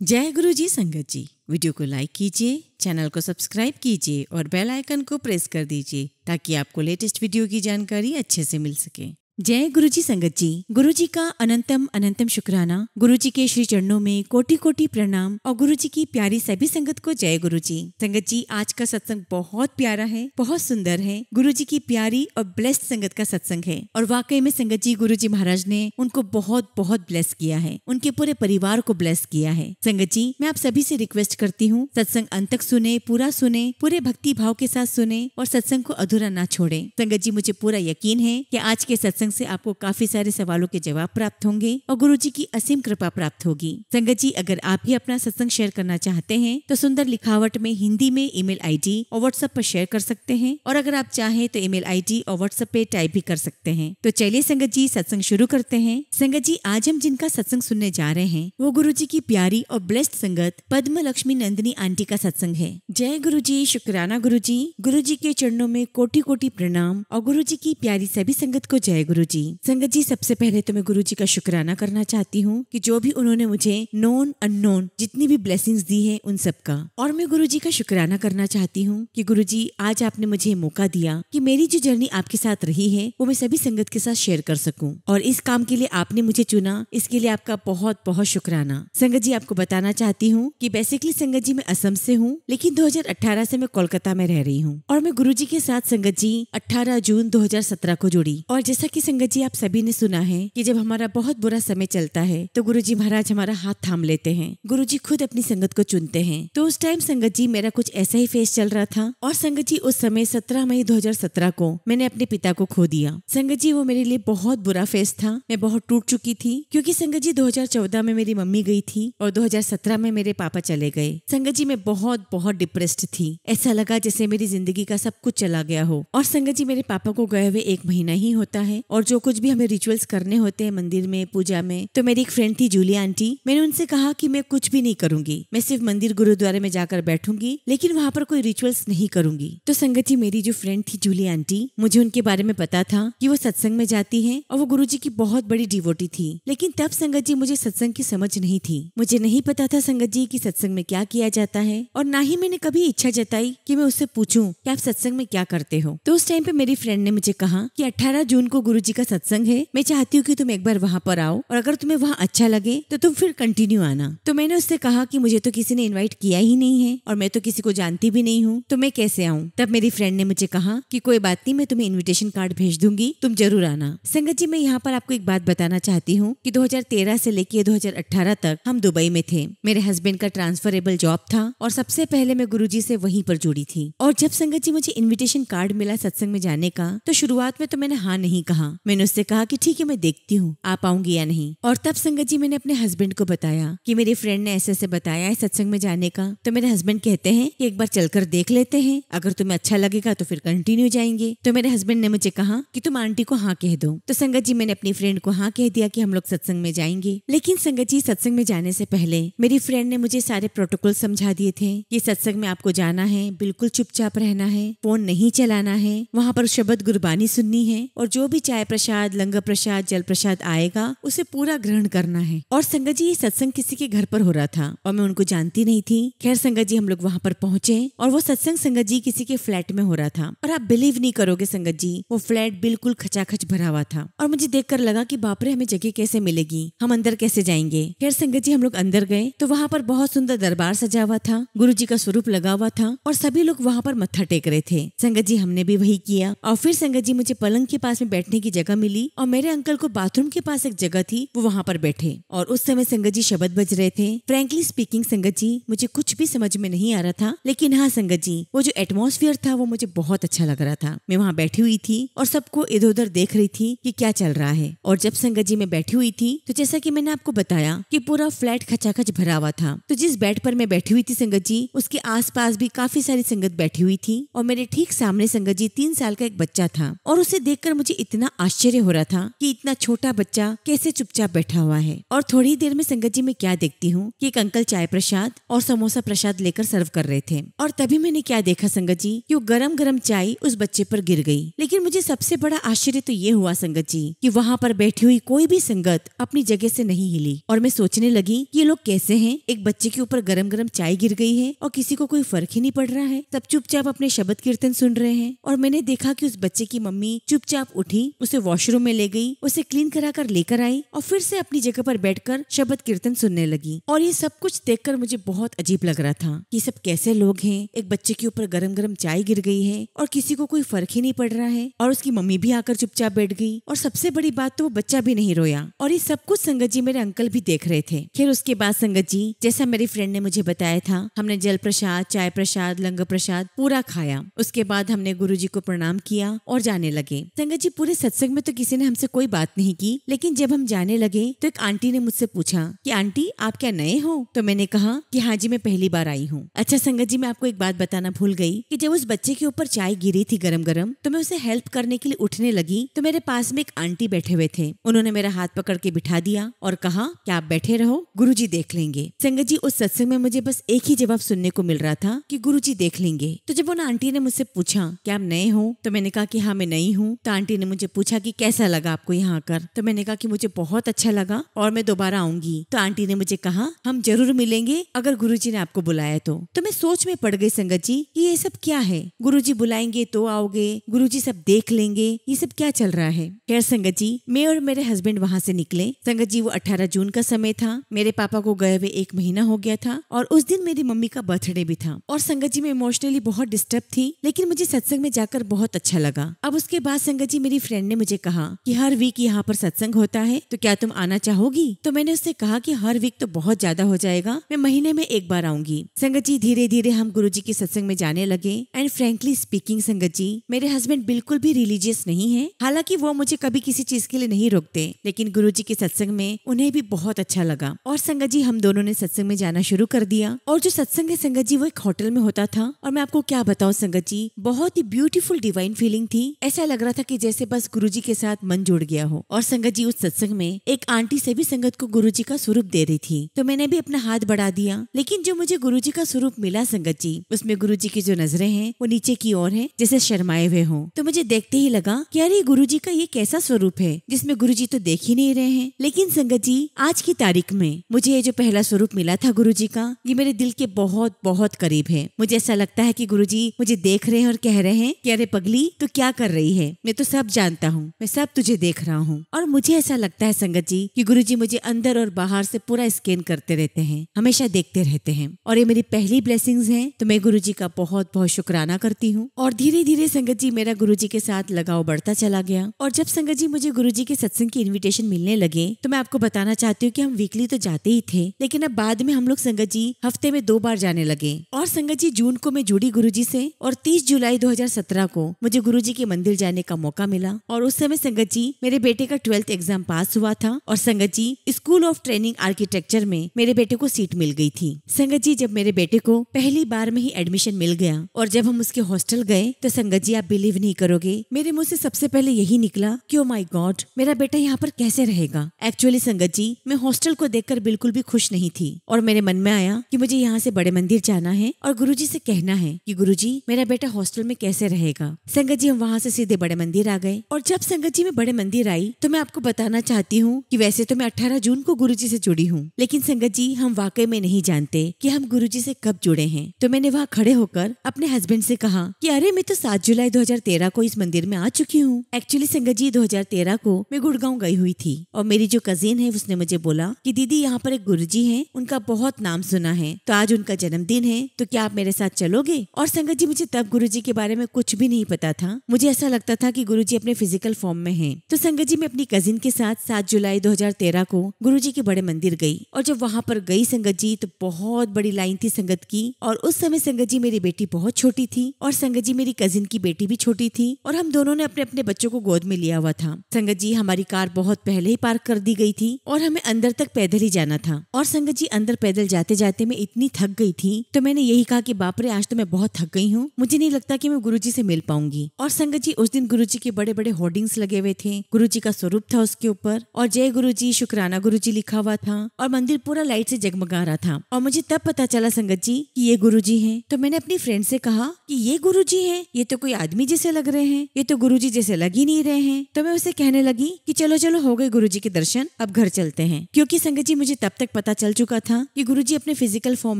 जय गुरु जी संगत जी। वीडियो को लाइक कीजिए, चैनल को सब्सक्राइब कीजिए और बेल आइकन को प्रेस कर दीजिए ताकि आपको लेटेस्ट वीडियो की जानकारी अच्छे से मिल सके। जय गुरु जी संगत जी। गुरु जी का अनंतम अनंतम शुक्राना। गुरु जी के श्री चरणों में कोटि कोटि प्रणाम और गुरु जी की प्यारी सभी संगत को जय गुरु जी। संगत जी, आज का सत्संग बहुत प्यारा है, बहुत सुंदर है। गुरु जी की प्यारी और ब्लेस्ड संगत का सत्संग है और वाकई में संगत जी, गुरु जी महाराज ने उनको बहुत बहुत ब्लेस किया है, उनके पूरे परिवार को ब्लेस किया है। संगत जी, मैं आप सभी से रिक्वेस्ट करती हूँ, सत्संग अंत तक सुने, पूरा सुने, पूरे भक्ति भाव के साथ सुने और सत्संग को अधूरा ना छोड़े। संगत जी, मुझे पूरा यकीन है कि आज के सत्संग से आपको काफी सारे सवालों के जवाब प्राप्त होंगे और गुरुजी की असीम कृपा प्राप्त होगी। संगत जी, अगर आप भी अपना सत्संग शेयर करना चाहते हैं तो सुंदर लिखावट में हिंदी में ईमेल आईडी और व्हाट्सएप पर शेयर कर सकते हैं और अगर आप चाहें तो ईमेल आईडी और व्हाट्सएप पे टाइप भी कर सकते हैं। तो चलिए संगत जी, सत्संग शुरू करते हैं। संगत जी, आज हम जिनका सत्संग सुनने जा रहे हैं वो गुरु जी की प्यारी और ब्लेस्ड संगत पद्म लक्ष्मी नंदिनी आंटी का सत्संग है। जय गुरु जी, शुक्राना गुरु जी। गुरु जी के चरणों में कोटि कोटि प्रणाम और गुरु जी की प्यारी सभी संगत को जय गुरु जी। संगत जी, सबसे पहले तो मैं गुरु जी का शुक्राना करना चाहती हूँ कि जो भी उन्होंने मुझे नोन अननोन जितनी भी ब्लेसिंग्स दी है उन सब का, और मैं गुरु जी का शुक्राना करना चाहती हूँ कि गुरु जी आज आपने मुझे मौका दिया कि मेरी जो जर्नी आपके साथ रही है वो मैं सभी संगत के साथ शेयर कर सकूं और इस काम के लिए आपने मुझे चुना, इसके लिए आपका बहुत बहुत शुक्राना। संगत जी, आपको बताना चाहती हूँ कि बेसिकली संगत जी मैं असम से हूँ, लेकिन 2018 से मैं कोलकाता में रह रही हूँ और मैं गुरु जी के साथ संगत जी 18 जून 2017 को जुड़ी। और जैसा कि संगत जी आप सभी ने सुना है कि जब हमारा बहुत बुरा समय चलता है तो गुरु जी महाराज हमारा हाथ थाम लेते हैं। गुरु जी खुद अपनी संगत को चुनते हैं। तो उस टाइम संगत जी मेरा कुछ ऐसा ही फेस चल रहा था और संगत जी उस समय 17 मई 2017 को मैंने अपने पिता को खो दिया। संगत जी, वो मेरे लिए बहुत बुरा फेस था। मैं बहुत टूट चुकी थी क्योंकि संगत जी 2014 में मेरी मम्मी गई थी और 2017 में मेरे पापा चले गए। संगत जी, मैं बहुत बहुत डिप्रेस्ड थी। ऐसा लगा जैसे मेरी जिंदगी का सब कुछ चला गया हो। और संगत जी, मेरे पापा को गए हुए 1 महीना ही होता है और जो कुछ भी हमें रिचुअल्स करने होते हैं मंदिर में, पूजा में, तो मेरी एक फ्रेंड थी जूली आंटी, मैंने उनसे कहा कि मैं कुछ भी नहीं करूंगी, मैं सिर्फ मंदिर गुरुद्वारे में जाकर बैठूंगी लेकिन वहाँ पर कोई रिचुअल्स नहीं करूंगी। तो संगत जी, मेरी जो फ्रेंड थी जूली आंटी, मुझे उनके बारे में पता था कि वो सत्संग में जाती हैं और वो गुरु जी की बहुत बड़ी डिवोटी थी। लेकिन तब संगत जी मुझे सत्संग की समझ नहीं थी। मुझे नहीं पता था संगत जी कि सत्संग में क्या किया जाता है और ना ही मैंने कभी इच्छा जताई कि मैं उससे पूछूं कि आप सत्संग में क्या करते हो। तो उस टाइम पे मेरी फ्रेंड ने मुझे कहा कि 18 जून को गुरु जी का सत्संग है, मैं चाहती हूँ कि तुम एक बार वहाँ पर आओ और अगर तुम्हें वहाँ अच्छा लगे तो तुम फिर कंटिन्यू आना। तो मैंने उससे कहा कि मुझे तो किसी ने इनवाइट किया ही नहीं है और मैं तो किसी को जानती भी नहीं हूँ, तो मैं कैसे आऊँ। तब मेरी फ्रेंड ने मुझे कहा कि कोई बात नहीं, मैं तुम्हें इन्विटेशन कार्ड भेज दूंगी, तुम जरूर आना। संगत जी, मैं यहाँ पर आपको एक बात बताना चाहती हूँ कि 2013 से लेके 2018 तक हम दुबई में थे। मेरे हस्बैंड का ट्रांसफरेबल जॉब था और सबसे पहले मैं गुरु जी से वहीं पर जुड़ी थी। और जब संगत जी मुझे इन्विटेशन कार्ड मिला सत्संग में जाने का तो शुरुआत में तो मैंने हाँ नहीं कहा। मैंने उससे कहा कि ठीक है, मैं देखती हूँ आप आऊंगी या नहीं। और तब संगत जी मैंने अपने हस्बैंड को बताया कि मेरी फ्रेंड ने ऐसे ऐसे बताया है सत्संग में जाने का। तो मेरे हस्बैंड कहते हैं कि एक बार चलकर देख लेते हैं, अगर तुम्हें अच्छा लगेगा तो फिर कंटिन्यू जाएंगे। तो मेरे हस्बैंड ने मुझे कहा कि तुम आंटी को हाँ कह दो। तो संगत जी, मैंने अपनी फ्रेंड को हाँ कह दिया कि हम लोग सत्संग में जाएंगे। लेकिन संगत जी, सत्संग में जाने से पहले मेरी फ्रेंड ने मुझे सारे प्रोटोकॉल समझा दिए थे कि सत्संग में आपको जाना है, बिल्कुल चुपचाप रहना है, फोन नहीं चलाना है, वहाँ पर शब्द गुरबानी सुननी है और जो भी चाय प्रसाद, लंगर प्रसाद, जल प्रसाद आएगा उसे पूरा ग्रहण करना है। और संगत जी, ये सत्संग किसी के घर पर हो रहा था और मैं उनको जानती नहीं थी। खैर संगत जी, हम लोग वहाँ पर पहुंचे और वो सत्संग संगत जी किसी के फ्लैट में हो रहा था और आप बिलीव नहीं करोगे संगत जी, वो फ्लैट बिल्कुल खचाखच भरा हुआ था और मुझे देखकर लगा कि बाप रे, हमें जगह कैसे मिलेगी, हम अंदर कैसे जाएंगे। खैर संगत जी, हम लोग अंदर गए तो वहाँ पर बहुत सुंदर दरबार सजा हुआ था, गुरु जी का स्वरूप लगा हुआ था और सभी लोग वहाँ पर मत्था टेक रहे थे। संगत जी, हमने भी वही किया और फिर संगत जी मुझे पलंग के पास में बैठने की जगह मिली और मेरे अंकल को बाथरूम के पास एक जगह थी, वो वहाँ पर बैठे और उस समय संगत जी शब्द बज रहे थे। फ्रैंकली स्पीकिंग संगत जी, मुझे कुछ भी समझ में नहीं आ रहा था, लेकिन हाँ संगत जी, वो जो एटमॉस्फेयर था वो मुझे बहुत अच्छा लग रहा था। मैं वहाँ बैठी हुई थी और सबको इधर उधर देख रही थी कि क्या चल रहा है। और जब संगत जी मैं बैठी हुई थी तो जैसा कि मैंने आपको बताया कि पूरा फ्लैट खचाखच भरा हुआ था, तो जिस बेड पर मैं बैठी हुई थी संगत जी, उसके आसपास भी काफी सारी संगत बैठी हुई थी और मेरे ठीक सामने संगत जी 3 साल का एक बच्चा था और उसे देखकर मुझे इतना आश्चर्य हो रहा था कि इतना छोटा बच्चा कैसे चुपचाप बैठा हुआ है। और थोड़ी देर में संगत जी मैं क्या देखती हूँ कि एक अंकल चाय प्रसाद और समोसा प्रसाद लेकर सर्व कर रहे थे। और तभी मैंने क्या देखा संगत जी कि वो गरम गरम चाय उस बच्चे पर गिर गई। लेकिन मुझे सबसे बड़ा आश्चर्य तो ये हुआ संगत जी कि वहाँ पर बैठी हुई कोई भी संगत अपनी जगह से नहीं हिली। और मैं सोचने लगी कि ये लोग कैसे हैं, एक बच्चे के ऊपर गरम गरम चाय गिर गई है और किसी को कोई फर्क ही नहीं पड़ रहा है, सब चुपचाप अपने शब्द कीर्तन सुन रहे हैं। और मैंने देखा कि उस बच्चे की मम्मी चुपचाप उठी, उसे वॉशरूम में ले गई, उसे क्लीन करा कर लेकर आई और फिर से अपनी जगह पर बैठकर शब्द कीर्तन सुनने लगी। और ये सब कुछ देखकर मुझे बहुत अजीब लग रहा था कि सब कैसे लोग हैं, एक बच्चे के ऊपर गरम गरम चाय गिर गई है और किसी को कोई फर्क ही नहीं पड़ रहा है, और उसकी मम्मी भी आकर चुपचाप बैठ गई। और सबसे बड़ी बात तो वो बच्चा भी नहीं रोया। और ये सब कुछ संगत जी मेरे अंकल भी देख रहे थे। फिर उसके बाद संगत जी, जैसा मेरी फ्रेंड ने मुझे बताया था, हमने जल प्रसाद, चाय प्रसाद, लंगर प्रसाद पूरा खाया। उसके बाद हमने गुरुजी को प्रणाम किया और जाने लगे। संगत जी, पूरे सत्संग में तो किसी ने हमसे कोई बात नहीं की, लेकिन जब हम जाने लगे तो एक आंटी ने मुझसे पूछा कि आंटी आप क्या नए हो? तो मैंने कहा कि हाँ जी, मैं पहली बार आई हूँ। अच्छा संगत जी, मैं आपको एक बात बताना भूल गई कि जब उस बच्चे के ऊपर चाय गिरी थी गरम गरम, तो मैं उसे हेल्प करने के लिए उठने लगी तो मेरे पास में एक आंटी बैठे हुए थे। उन्होंने मेरा हाथ पकड़ के बिठा दिया और कहा कि आप बैठे रहो, गुरुजी देख लेंगे। संगत जी, उस सत्संग में मुझे बस एक ही जवाब सुनने को मिल रहा था कि गुरुजी देख लेंगे। तो जब उन आंटी ने मुझसे पूछा कि आप नए हो, तो मैंने कहा कि हाँ मैं नई हूँ। तो आंटी ने मुझे पूछा कि कैसा लगा आपको यहाँ आकर? तो मैंने कहा कि मुझे बहुत अच्छा लगा और मैं दोबारा आऊंगी। तो आंटी ने मुझे कहा हम जरूर मिलेंगे अगर गुरुजी ने आपको बुलाया तो मैं सोच में पड़ गई संगत जी कि ये सब क्या है, गुरुजी बुलाएंगे तो आओगे, गुरुजी सब देख लेंगे, ये सब क्या चल रहा है। खैर संगत जी, मैं और मेरे हस्बैंड वहाँ से निकले। संगत जी, वो 18 जून का समय था। मेरे पापा को गए हुए 1 महीना हो गया था और उस दिन मेरी मम्मी का बर्थडे भी था। और संगत जी, मैं इमोशनली बहुत डिस्टर्ब थी, लेकिन मुझे सत्संग में जाकर बहुत अच्छा लगा। अब उसके बाद संगत जी, मेरी फ्रेंड ने मुझे कहा कि हर वीक यहाँ पर सत्संग होता है, तो क्या तुम आना चाहोगी? तो मैंने उससे कहा कि हर वीक तो बहुत ज्यादा हो जाएगा, मैं महीने में एक बार आऊंगी। संगत जी, धीरे धीरे हम गुरुजी के सत्संग में जाने लगे। एंड फ्रेंकली स्पीकिंग संगत जी, मेरे हस्बैंड बिल्कुल भी रिलीजियस नहीं है। हालांकि वो मुझे कभी किसी चीज के लिए नहीं रोकते, लेकिन गुरुजी के सत्संग में उन्हें भी बहुत अच्छा लगा। और संगत जी, हम दोनों ने सत्संग में जाना शुरू कर दिया। और जो सत्संग है संगत जी, वो एक होटल में होता था। और मैं आपको क्या बताऊं संगत जी, बहुत ही ब्यूटीफुल डिवाइन फीलिंग थी। ऐसा लग रहा था कि जैसे बस गुरुजी के साथ मन जुड़ गया हो। और संगत जी, उस सत्संग में एक आंटी से भी संगत को गुरुजी का स्वरूप दे रही थी, तो मैंने भी अपना हाथ बढ़ा दिया। लेकिन जो मुझे गुरुजी का स्वरूप मिला संगत जी, उसमें गुरुजी की जो नजरें हैं वो नीचे की ओर हैं, जैसे शर्माए हुए हों। तो मुझे देखते ही लगा कि अरे गुरुजी का ये कैसा स्वरूप है जिसमें गुरुजी तो देख ही नहीं रहे हैं। लेकिन संगत जी, आज की तारीख में मुझे ये जो पहला स्वरूप मिला था गुरुजी का, ये मेरे दिल के बहुत बहुत करीब है। मुझे ऐसा लगता है कि गुरुजी मुझे देख रहे हैं और कह रहे हैं कि अरे पगली तू क्या कर रही है, मैं तो सब जानता हूँ, मैं सब तुझे देख रहा हूँ। और मुझे ऐसा लगता है संगत जी कि गुरुजी मुझे अंदर और बाहर से पूरा स्कैन करते रहते हैं, हमेशा देखते रहते हैं। और ये मेरी पहली ब्लेसिंग्स हैं, तो मैं गुरुजी का बहुत बहुत शुक्राना करती हूँ। और धीरे धीरे संगत जी, मेरा गुरुजी के साथ लगाव बढ़ता चला गया। और जब संगत जी मुझे गुरुजी के सत्संग की इन्विटेशन मिलने लगे, तो मैं आपको बताना चाहती हूँ कि हम वीकली तो जाते ही थे, लेकिन अब बाद में हम लोग संगत जी हफ्ते में 2 बार जाने लगे। और संगत जी, जून को मैं जुड़ी गुरुजी से और 30 जुलाई 2017 को मुझे गुरुजी के मंदिर जाने का मौका मिला। और उस समय संगत जी मेरे बेटे का 12th एग्जाम पास हुआ था। और संगत जी, स्कूल ऑफ ट्रेनिंग आर्किटेक्चर में मेरे बेटे को सीट मिल गई थी। संगत जी, जब मेरे बेटे को पहली बार में ही एडमिशन मिल गया और जब हम उसके हॉस्टल गए, तो संगत जी आप बिलीव नहीं करोगे, मेरे मुंह से सबसे पहले यही निकला कि ओ माय गॉड, मेरा बेटा यहाँ पर कैसे रहेगा। एक्चुअली संगत जी, मैं हॉस्टल को देखकर बिल्कुल भी खुश नहीं थी और मेरे मन में आया कि मुझे यहाँ से बड़े मंदिर जाना है और गुरुजी से कहना है कि गुरुजी मेरा बेटा हॉस्टल में कैसे रहेगा। संगत जी, हम वहाँ से सीधे बड़े मंदिर आ गए। और जब संगत जी मैं बड़े मंदिर आई, तो मैं आपको बताना चाहती हूँ कि वैसे तो मैं 18 जून को गुरुजी से जुड़ी हूँ, लेकिन संगत जी हम वाकई में नहीं जानते कि हम गुरुजी से कब जुड़े हैं। तो मैंने वहाँ खड़े होकर अपने हस्बैंड से कहा कि अरे मैं तो 7 जुलाई 2013 को इस मंदिर में आ चुकी हूँ। एक्चुअली संगत जी 2013 को मैं गुड़गांव गई हुई थी और मेरी जो कजिन है उसने मुझे बोला कि दीदी यहाँ पर एक गुरुजी हैं, उनका बहुत नाम सुना है, तो आज उनका जन्मदिन है, तो क्या आप मेरे साथ चलोगे। और संगत जी, मुझे तब गुरुजी के बारे में कुछ भी नहीं पता था। मुझे ऐसा लगता था कि गुरुजी अपने फिजिकल फॉर्म में हैं। तो संगत जी मैं अपनी कजिन के साथ 7 जुलाई 2013 को गुरुजी के बड़े मंदिर गई। और जब वहाँ पर गई संगत जी, तो बहुत बड़ी लाइन थी संगत की। और उस समय संगत जी मेरी बेटी बहुत छोटी थी और संगत जी मेरी कजिन की बेटी भी छोटी थी और हम दोनों ने अपने अपने बच्चों को गोद में लिया हुआ था। संगत जी हमारी कार बहुत पहले ही पार्क कर दी गई थी और हमें अंदर तक पैदल ही जाना था। और संगत जी अंदर पैदल जाते जाते मैं इतनी थक गई थी, तो मैंने यही कहा कि बाप रे, आज तो मैं बहुत थक गई हूँ, मुझे नहीं लगता कि मैं गुरुजी से मिल पाऊंगी। और संगत जी उस दिन गुरुजी के बड़े बड़े होर्डिंग्स लगे हुए थे, गुरुजी का स्वरूप था उसके ऊपर और जय गुरुजी शुक्राना गुरुजी लिखा हुआ था और मंदिर पूरा लाइट से जगमगा रहा था। और मुझे तब पता चला संगत जी कि ये गुरुजी हैं। तो मैंने अपनी फ्रेंड से कहा कि ये गुरुजी हैं, ये तो कोई आदमी जैसे लग रहे हैं, ये तो गुरुजी जैसे लग ही नहीं रहे हैं। तो मैं उसे कहने लगी कि चलो चलो हो गए गुरुजी के दर्शन, अब घर चलते हैं। क्योंकि संगत जी मुझे तब तक पता चल चुका था कि गुरुजी अपने फिजिकल फॉर्म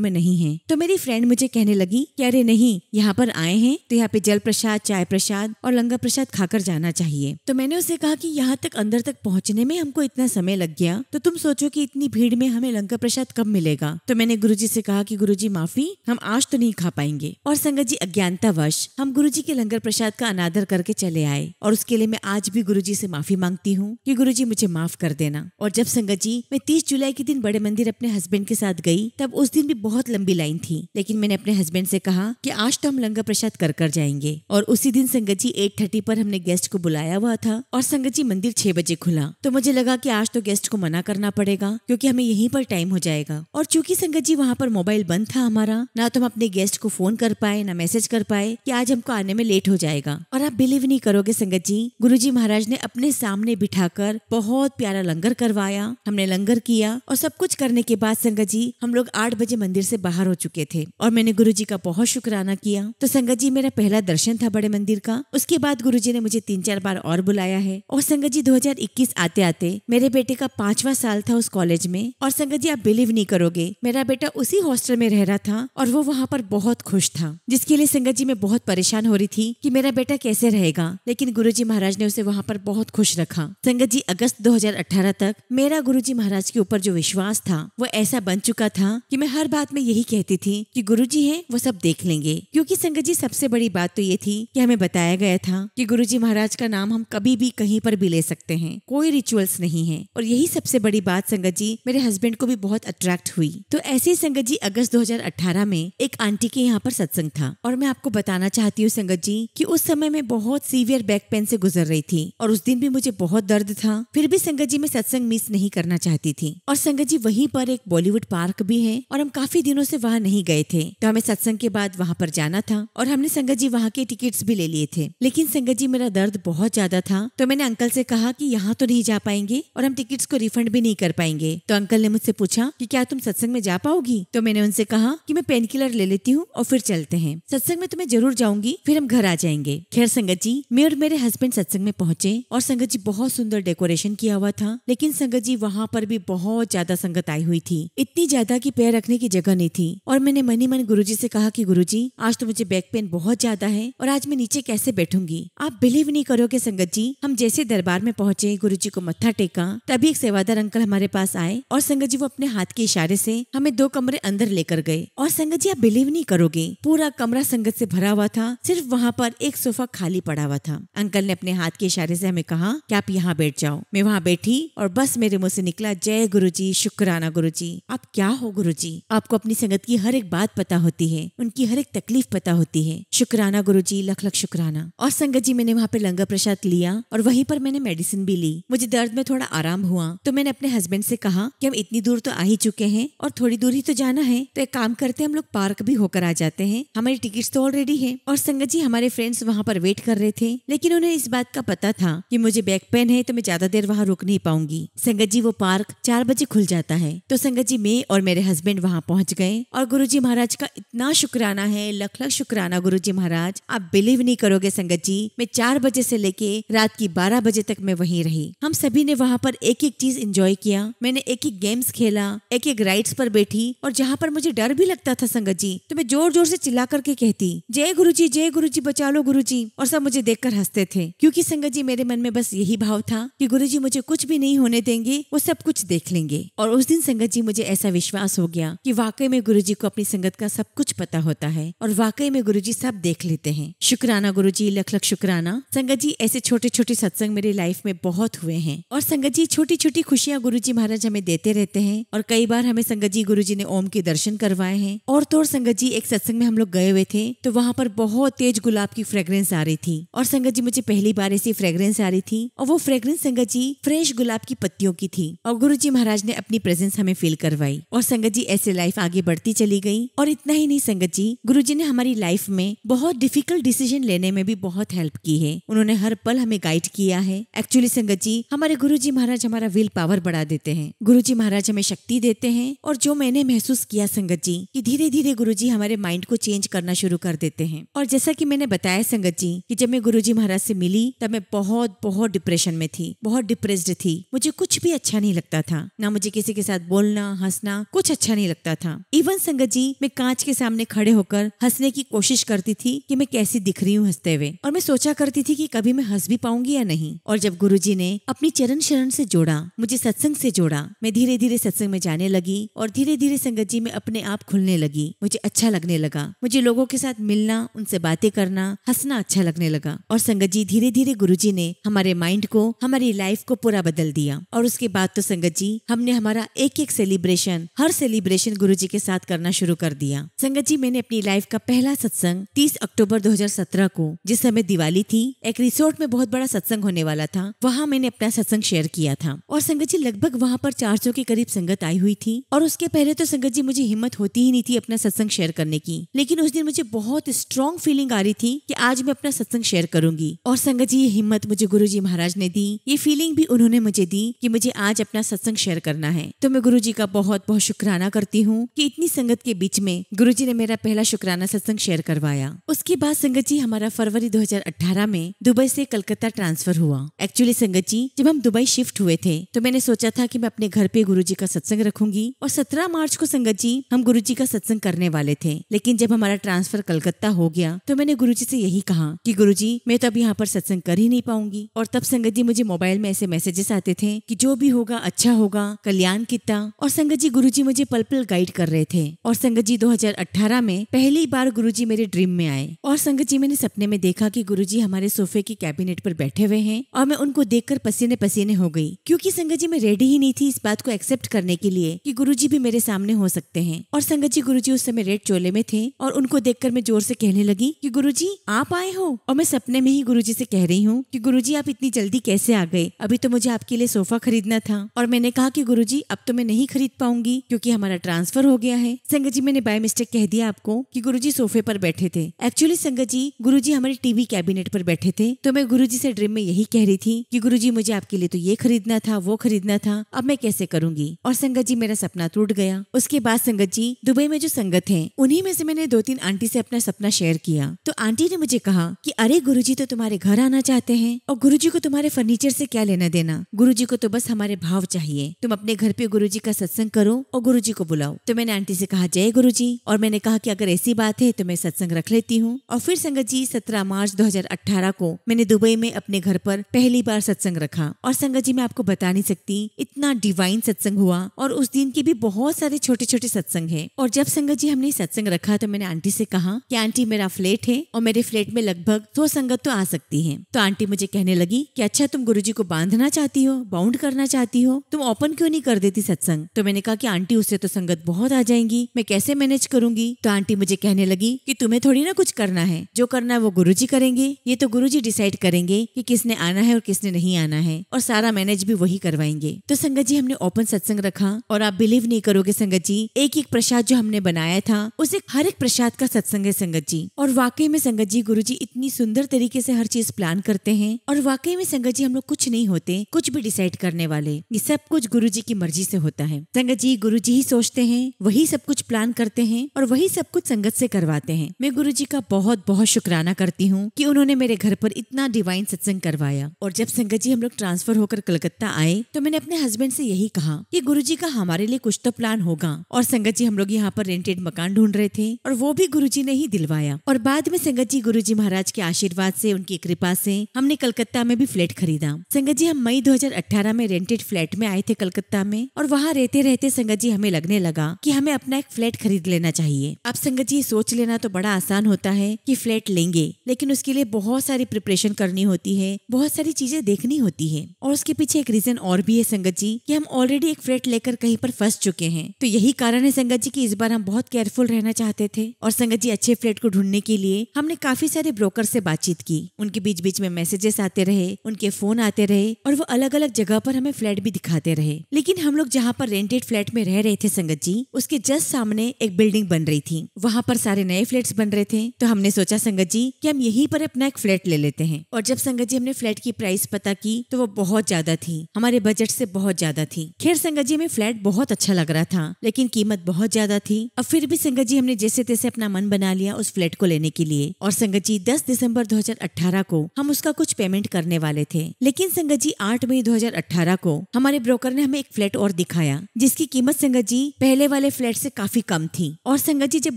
में नहीं है। तो मेरी फ्रेंड मुझे कहने लगी कि अरे नहीं, यहाँ पर आए हैं तो यहाँ पे जल प्रसाद, चाय प्रसाद और लंगर प्रसाद खाकर जाना चाहिए। तो मैंने उसे कहा कि यहाँ तक अंदर तक पहुँचने में हमको इतना समय लग गया, तो तुम सोचो कि इतनी भीड़ में हमें लंगर प्रसाद कब मिलेगा। तो मैंने गुरुजी से कहा कि गुरुजी माफी, हम आज तो नहीं खा पाएंगे। और संगत जी अज्ञानतावश हम गुरुजी के लंगर प्रसाद का अनादर करके चले आए और उसके लिए मैं आज भी गुरुजी से माफी मांगती हूँ कि गुरुजी मुझे माफ कर देना। और जब संगत जी मैं 30 जुलाई के दिन बड़े मंदिर अपने हस्बैंड के साथ गई, तब उस दिन भी बहुत लंबी लाइन थी, लेकिन मैंने अपने हस्बैंड से कहा कि आज तो हम लंगर प्रसाद कर जाएंगे। और उसी दिन संगत जी 8:30 पर हमने गेस्ट को बुलाया हुआ था और संगत जी मंदिर 6 बजे खुला। तो मुझे लगा कि आज तो गेस्ट को मना करना पड़ेगा क्योंकि हमें यहीं पर टाइम हो जाएगा। और चूंकि संगत जी वहाँ पर मोबाइल बंद था हमारा, ना तो हम अपने गेस्ट को फोन कर पाए ना मैसेज कर पाए कि आज हमको आने में लेट हो जाएगा। और आप बिलीव नहीं करोगे संगत जी, गुरुजी महाराज ने अपने सामने बिठाकर बहुत प्यारा लंगर करवाया, हमने लंगर किया और सब कुछ करने के बाद संगत जी हम लोग 8 बजे मंदिर से बाहर हो चुके थे और मैंने गुरुजी का बहुत शुक्राना किया। तो संगत जी मेरा पहला दर्शन था बड़े मंदिर का। उसके बाद गुरुजी ने मुझे 3-4 बार और बुलाया है। और संगत जी 2021 आते आते मेरे बेटे का 5वां साल था उस कॉलेज में। और संगत जी आप बिलीव नहीं करोगे, मेरा बेटा उसी हॉस्टल में रह रहा था और वो वहाँ पर बहुत खुश था, जिसके लिए संगत जी मैं बहुत परेशान हो रही थी कि मेरा बेटा कैसे रहेगा। लेकिन गुरुजी महाराज ने उसे वहाँ पर बहुत खुश रखा। संगत जी अगस्त 2018 तक मेरा गुरुजी महाराज के ऊपर जो विश्वास था वो ऐसा बन चुका था कि मैं हर बात में यही कहती थी कि गुरुजी हैं वो सब देख लेंगे। क्योंकि संगत जी सबसे बड़ी बात तो ये थी कि हमें बताया गया था कि गुरुजी महाराज का नाम हम कभी भी कहीं पर भी ले सकते हैं, कोई रिचुअल्स नहीं है। और यही सबसे बड़ी बात संगत जी मेरे हस्बैंड को भी बहुत अट्रैक्ट हुई। तो ऐसे ही संगत जी अगस्त 2018 में एक आंटी के यहाँ पर सत्संग था और मैं आपको बताना चाहती हूँ संगत जी कि उस समय मैं बहुत सीवियर बैक पेन से गुजर रही थी और उस दिन भी मुझे बहुत दर्द था। फिर भी संगत जी मैं सत्संग मिस नहीं करना चाहती थी। और संगत जी वहीं पर एक बॉलीवुड पार्क भी है और हम काफी दिनों से वहाँ नहीं गए थे, तो हमें सत्संग के बाद वहाँ पर जाना था और हमने संगत जी वहाँ के टिकट्स भी ले लिए थे। लेकिन संगत जी मेरा दर्द बहुत ज्यादा था, तो मैंने अंकल से कहा कि यहाँ तो नहीं जा पाएंगे और हम टिकट्स को रिफंड भी नहीं कर पाएंगे। तो अंकल ने मुझसे पूछा कि क्या तुम सत्संग में जा पाओगी। तो मैंने उनसे कहा कि मैं पेन किलर ले लेती हूँ और फिर चलते हैं, सत्संग में तो मैं जरूर जाऊंगी, फिर हम घर आ जाएंगे। खैर संगत जी मैं और मेरे हस्बैंड सत्संग में पहुंचे और संगत जी बहुत सुंदर डेकोरेशन किया हुआ था। लेकिन संगत जी वहाँ पर भी बहुत ज्यादा संगत आई हुई थी, इतनी ज्यादा कि पैर रखने की जगह नहीं थी। और मैंने मन ही मन गुरुजी से कहा कि गुरुजी आज तो मुझे बैक पेन बहुत ज्यादा है और आज मैं नीचे कैसे बैठूंगी। आप बिलीव नहीं करोगे संगत जी, हम जैसे दरबार में पहुंचे, गुरुजी को मत्था टेका, तभी एक सेवादार अंकल हमारे पास आए और संगत जी वो अपने हाथ के इशारे से हमें 2 कमरे अंदर लेकर गए। और संगत जी आप बिलीव नहीं करोगे, पूरा कमरा संगत से भरा हुआ था, सिर्फ वहाँ पर एक सोफा खाली पड़ा हुआ था। अंकल ने अपने हाथ के इशारे से हमें कहा कि आप यहाँ बैठ जाओ। मैं वहाँ बैठी और बस मेरे मुंह से निकला जय गुरुजी, शुक्राना गुरुजी। आप क्या हो गुरुजी, आपको अपनी संगत की हर एक बात पता होती है, उनकी हर एक तकलीफ पता होती है। शुक्राना गुरुजी, लख लख शुक्राना। और संगत जी मैंने वहाँ पे लंगर प्रसाद लिया और वहीं पर मैंने मेडिसिन भी ली। मुझे दर्द में थोड़ा आराम हुआ तो मैंने अपने हस्बैंड से कहा कि हम इतनी दूर तो आ ही चुके हैं और थोड़ी दूर ही तो जाना है, तो एक काम करते हैं हम लोग पार्क भी होकर आ जाते हैं, हमारी टिकट्स तो ऑलरेडी है। और संगत जी हमारे फ्रेंड्स वहाँ पर वेट कर रहे थे, लेकिन उन्हें इस बात का पता था कि मुझे बैक पेन है तो मैं ज्यादा देर वहाँ रुक नहीं पाऊंगी। संगत जी वो पार्क 4 बजे खुल जाता है। तो संगत जी मैं और मेरे हस्बैंड वहाँ पहुँच गए और गुरुजी महाराज का इतना शुक्राना है, लख लख शुक्राना गुरुजी महाराज। आप बिलीव नहीं करोगे संगत जी, मैं 4 बजे से लेके रात की 12 बजे तक मैं वहीं रही। हम सभी ने वहाँ पर एक एक चीज एंजॉय किया, मैंने एक एक गेम्स खेला, एक एक राइड्स पर बैठी और जहाँ पर मुझे डर भी लगता था संगत जी, तो मैं जोर जोर से चिल्ला करके कहती जय गुरुजी बचा लो गुरुजी। और सब मुझे देखकर हंसते थे, क्योंकि संगत जी मेरे मन में बस यही भाव था कि गुरुजी मुझे कुछ भी नहीं होने देंगे, वो सब कुछ देख लेंगे। और उस दिन संगत जी मुझे ऐसा विश्वास हो गया कि वाकई में गुरुजी को अपनी संगत का सब कुछ पता होता है और वाकई में गुरुजी सब देख लेते हैं। शुक्राना गुरुजी, लख लख शुक्राना। संगत जी ऐसे छोटे छोटे सत्संग मेरी लाइफ में बहुत हुए हैं और संगत जी छोटी छोटी खुशियाँ गुरुजी महाराज हमें देते रहते हैं। और कई बार हमें संगत जी गुरुजी ने ओम के दर्शन करवाए हैं। और तो और संगत जी एक सत्संग में हम लोग गए हुए थे तो वहाँ पर बहुत तेज गुलाब की फ्रेग्रेंस आ रही थी और संगत जी मुझे पहली बार ऐसी फ्रेग्रेंस आ रही थी और वो फ्रेग्रेंस संगत जी फ्रेश गुलाब की पत्तियों की थी और गुरुजी महाराज ने अपनी प्रेजेंस हमें फील करवाई। और संगत जी ऐसे लाइफ आगे बढ़ती चली गई। और इतना ही नहीं संगत जी, गुरुजी ने हमारी लाइफ में बहुत डिफिकल्ट डिसीजन लेने में भी बहुत हेल्प की है। उन्होंने हर हर पल हमें गाइड किया है। एक्चुअली संगत जी, हमारे गुरुजी महाराज हमारा विल पावर बढ़ा देते हैं। गुरुजी महाराज हमें शक्ति देते हैं। और जो मैंने महसूस किया संगत जी, कि धीरे धीरे गुरुजी हमारे माइंड को चेंज करना शुरू कर देते हैं। और जैसा कि मैंने बताया संगत जी, कि जब मैं गुरुजी महाराज से मिली तब मैं बहुत बहुत डिप्रेशन में थी, बहुत डिप्रेस्ड थी। मुझे कुछ भी अच्छा नहीं लगता था, ना मुझे किसी के साथ बोलना हंसना कुछ अच्छा नहीं लगता था। इवन संगत जी, मैं कांच के सामने खड़े होकर हंसने की कोशिश करती थी कि मैं कैसी दिख रही हूँ हंसते हुए। और मैं सोचा करती थी कि कभी मैं हंस भी पाऊंगी या नहीं। और जब गुरुजी ने अपनी चरण शरण से जोड़ा, मुझे सत्संग से जोड़ा, मैं धीरे धीरे सत्संग में जाने लगी। और धीरे धीरे संगत जी मैं अपने आप खुलने लगी। मुझे अच्छा लगने लगा। मुझे लोगों के साथ मिलना, उनसे बातें करना, हंसना अच्छा लगने लगा। और संगत जी धीरे धीरे गुरुजी ने हमारे माइंड को, हमारी लाइफ को पूरा बदल दिया। और उसके बाद तो संगत जी हमने हमारा एक एक सेलिब्रेशन, हर सेलिब्रेशन गुरुजी के साथ करना शुरू कर दिया। संगत जी, मैंने अपनी लाइफ का पहला सत्संग 30 अक्टूबर 2017 को, जिस समय दिवाली थी, एक रिसोर्ट में बहुत बड़ा सत्संग होने वाला था, वहाँ मैंने अपना सत्संग शेयर किया था। और संगत जी लगभग वहाँ पर 400 के करीब संगत आई हुई थी। और उसके पहले तो संगत जी मुझे हिम्मत होती ही नहीं थी अपना सत्संग शेयर करने की। लेकिन उस दिन मुझे बहुत स्ट्रॉन्ग फीलिंग आ रही थी कि आज मैं अपना सत्संग शेयर करूंगी। और संगत जी ये हिम्मत मुझे गुरुजी महाराज ने दी, ये फीलिंग भी उन्होंने मुझे दी कि मुझे आज अपना सत्संग शेयर करना है। तो मैं गुरुजी का बहुत बहुत शुक्राना करती हूँ कि इतनी संगत के बीच में गुरुजी ने मेरा पहला शुक्राना सत्संग शेयर करवाया। उसके बाद संगत जी हमारा फरवरी 2018 में दुबई से कलकत्ता ट्रांसफर हुआ। एक्चुअली संगत जी जब हम दुबई शिफ्ट हुए थे तो मैंने सोचा था कि मैं अपने घर पे गुरुजी का सत्संग रखूंगी। और 17 मार्च को संगत जी हम गुरुजी का सत्संग करने वाले थे। लेकिन जब हमारा ट्रांसफर कलकत्ता हो गया तो मैंने गुरुजी से यही कहा कि गुरुजी मैं तो अब यहाँ पर सत्संग कर ही नहीं पाऊंगी। और तब संगत जी मुझे मोबाइल में ऐसे मैसेजेस आते थे कि जो भी होगा अच्छा होगा, कल्याण कितना। और संगत जी गुरुजी मुझे पल पल गाइड कर रहे थे। और संगत जी 2018 में पहली बार गुरुजी मेरे ड्रीम में आए। और संगत जी मैंने सपने में देखा कि गुरुजी हमारे सोफे की कैबिनेट पर बैठे हुए हैं। और मैं उनको देखकर पसीने पसीने हो गई, क्योंकि संगत जी मैं रेडी ही नहीं थी इस बात को एक्सेप्ट करने के लिए कि गुरुजी भी मेरे सामने हो सकते हैं। और संगत जी गुरुजी उस समय रेड चोले में थे। और उनको देखकर मैं जोर से कहने लगी कि गुरुजी आप आए हो। और मैं सपने में ही गुरुजी से कह रही हूँ कि गुरुजी आप इतनी जल्दी कैसे आ गए, अभी तो मुझे आपके लिए सोफा खरीदना था। और मैंने कहा कि गुरुजी अब तो मैं नहीं खरीद पाऊंगी क्योंकि हमारा ट्रांसफर हो गया है। संगत जी मैंने बाय मिस्टेक कह दिया आपको कि गुरुजी सोफे पर बैठे थे। एक्चुअली संगत जी गुरुजी हमारे टीवी कैबिनेट पर बैठे थे। तो मैं गुरुजी से ड्रीम में यही कह रही थी कि गुरुजी मुझे आपके लिए तो ये खरीदना था, वो खरीदना था, अब मैं कैसे करूंगी। और संगत जी मेरा सपना टूट गया। उसके बाद संगत जी दुबई में जो संगत है उन्हीं में से मैंने 2-3 आंटी से अपना सपना शेयर किया। तो आंटी ने मुझे कहा कि अरे गुरुजी तो तुम्हारे घर आना चाहते हैं और गुरुजी को तुम्हारे फर्नीचर से क्या लेना देना, गुरुजी को तो बस हमारे भाव चाहिए। तुम अपने घर पे गुरुजी का सत्संग करो और गुरुजी को बुलाओ। तो मैंने आंटी से कहा जय गुरुजी। और मैंने कहा कि अगर ऐसी बात है तो मैं सत्संग रख लेती हूँ। और फिर संगत जी 17 मार्च 2018 को मैंने दुबई में अपने घर पर पहली बार सत्संग रखा। और संगत जी मैं आपको बता नहीं सकती इतना डिवाइन सत्संग हुआ। और उस दिन के भी बहुत सारे छोटे छोटे सत्संग है। और जब संगत जी हमने सत्संग रखा तो मैंने आंटी से कहा कि आंटी मेरा फ्लैट है और मेरे फ्लैट में लगभग 100 संगत तो आ सकती है। तो आंटी मुझे कहने लगी कि अच्छा तुम गुरुजी को बांधना चाहती हो, बाउंड करना चाहती हो, तुम ओपन क्यों नहीं कर देती सत्संग। तो मैंने कहा कि आंटी उससे तो संगत बहुत आ जाएंगी, मैं कैसे मैनेज करूंगी। तो आंटी मुझे कहने लगी कि तुम्हें थोड़ी ना कुछ करना है, जो करना है वो गुरुजी करेंगे, ये तो गुरुजी डिसाइड करेंगे कि किसने आना है और किसने नहीं आना है, और सारा मैनेज भी वही करवाएंगे। तो संगत जी हमने ओपन सत्संग रखा और आप बिलीव नहीं करोगे संगत जी, एक एक प्रसाद जो हमने बनाया था उसे हर एक प्रसाद का सत्संग है संगत जी। और वाकई में संगत जी गुरुजी इतनी सुंदर तरीके से हर चीज प्लान करते हैं। और वाकई में संगत जी हम लोग कुछ नहीं होते, कुछ भी डिसाइड करने वाले, ये सब कुछ गुरुजी की मर्जी से होता है। संगत जी गुरुजी ही सोचते हैं, वही सब कुछ प्लान करते हैं और वही सब कुछ संगत से करवाते हैं। मैं गुरुजी का बहुत बहुत शुक्राना करती हूँ कि उन्होंने मेरे घर पर इतना डिवाइन सत्संग करवाया। और जब संगत जी हम लोग ट्रांसफर होकर कलकत्ता आए तो मैंने अपने हस्बैंड से यही कहा कि गुरुजी का हमारे लिए कुछ तो प्लान होगा। और संगत जी हम लोग यहाँ पर रेंटेड मकान ढूंढ रहे थे और वो भी गुरुजी ने ही दिलवाया। और बाद में संगत जी गुरुजी महाराज के आशीर्वाद से, उनकी कृपा से हमने कलकत्ता में भी फ्लैट खरीदा। संगत जी हम मई 2018 में रेंटेड फ्लैट में आए थे कलकत्ता में। और वहाँ रहते रहते संगत जी हमें लगने लगा कि हमें अपना एक फ्लैट खरीद लेना चाहिए। अब संगत जी सोच लेना तो बड़ा आसान होता है कि फ्लैट लेंगे, लेकिन उसके लिए बहुत सारी प्रिपरेशन करनी होती है, बहुत सारी चीजें देखनी होती है। और उसके पीछे एक रीजन और भी है संगत जी कि हम ऑलरेडी एक फ्लैट लेकर कहीं पर फंस चुके हैं। तो यही कारण है संगत जी कि इस बार हम बहुत केयरफुल रहना चाहते थे। और संगत जी अच्छे फ्लैट को ढूंढने के लिए हमने काफी सारे ब्रोकर से बातचीत की। उनके बीच बीच में मैसेजेस आते रहे, उनके फोन आते रहे और वो अलग अलग जगह पर हमें फ्लैट भी दिखाते रहे। लेकिन हम लोग जहाँ पर रेंटेड फ्लैट में रह रहे थे संगत जी, उसके जस्ट सामने एक बिल्डिंग बन रही थी, वहाँ पर सारे नए फ्लैट्स बन रहे थे। तो हमने सोचा संगत जी कि हम यहीं पर अपना एक फ्लैट ले लेते हैं। और जब संगत जी हमने फ्लैट की प्राइस पता की तो वो बहुत ज्यादा थी, हमारे बजट से बहुत ज्यादा थी। खैर संगत जी हमें फ्लैट बहुत अच्छा लग रहा था, लेकिन कीमत बहुत ज्यादा थी। अब फिर भी संगत जी हमने जैसे तैसे अपना मन बना लिया उस फ्लैट को लेने के लिए। और संगत जी 10 दिसंबर 2018 को हम उसका कुछ पेमेंट करने वाले थे, लेकिन संगत जी 8 मई 2018 को हमारे ब्रोकर ने हमें एक फ्लैट और दिखाया जिसकी कीमत संगत जी पहले वाले फ्लैट से काफी कम थी। और संगत जी जब